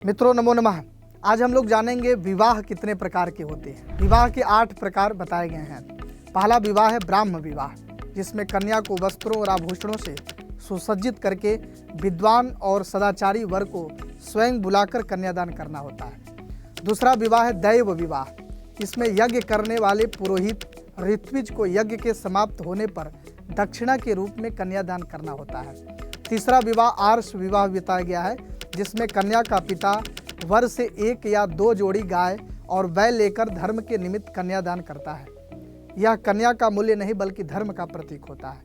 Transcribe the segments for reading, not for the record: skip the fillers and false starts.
मित्रों नमो नमः। आज हम लोग जानेंगे विवाह कितने प्रकार के होते हैं। विवाह के 8 प्रकार बताए गए हैं। पहला विवाह है ब्राह्म विवाह, जिसमें कन्या को वस्त्रों और आभूषणों से सुसज्जित करके विद्वान और सदाचारी वर को स्वयं बुलाकर कन्यादान करना होता है। दूसरा विवाह है दैव विवाह, इसमें यज्ञ करने वाले पुरोहित ऋत्विज को यज्ञ के समाप्त होने पर दक्षिणा के रूप में कन्यादान करना होता है। तीसरा विवाह आर्ष विवाह बताया गया है, जिसमें कन्या का पिता वर से 1 या 2 जोड़ी गाय और बैल लेकर धर्म के निमित्त कन्यादान करता है। यह कन्या का मूल्य नहीं बल्कि धर्म का प्रतीक होता है।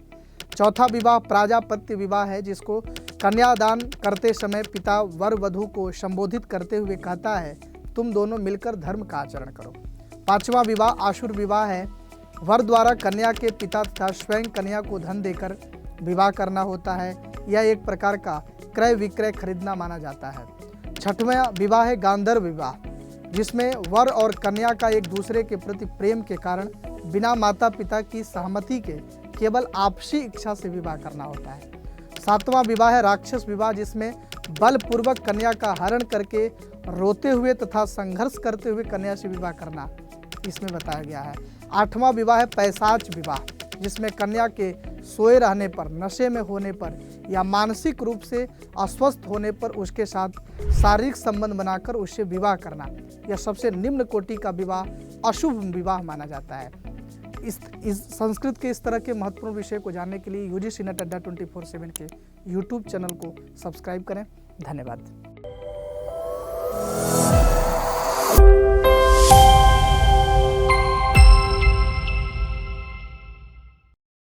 चौथा विवाह प्राजापत्य विवाह है, जिसको कन्यादान करते समय पिता वर वधू को संबोधित करते हुए कहता है, तुम दोनों मिलकर धर्म का आचरण करो। पांचवा विवाह आशुर विवाह है। वर द्वारा कन्या के पिता तथा स्वयं कन्या को धन देकर विवाह करना होता है। यह एक प्रकार का क्रय विक्रय खरीदना माना जाता है। छठवां विवाह है गांधर्व विवाह, जिसमें वर और कन्या का एक दूसरे के प्रति प्रेम के कारण बिना माता पिता की सहमति के केवल आपसी इच्छा से विवाह करना होता है। सातवां विवाह है राक्षस विवाह, जिसमें बलपूर्वक कन्या का हरण करके रोते हुए तथा संघर्ष करते हुए कन्या से विवाह करना इसमें बताया गया है। आठवां विवाह है पैशाच विवाह, जिसमें कन्या के सोए रहने पर, नशे में होने पर या मानसिक रूप से अस्वस्थ होने पर उसके साथ शारीरिक संबंध बनाकर उससे विवाह करना, यह सबसे निम्न कोटि का विवाह अशुभ विवाह माना जाता है। इस संस्कृत के इस तरह के महत्वपूर्ण विषय को जानने के लिए यूजीसी नेट अड्डा 24/7 के यूट्यूब चैनल को सब्सक्राइब करें। धन्यवाद।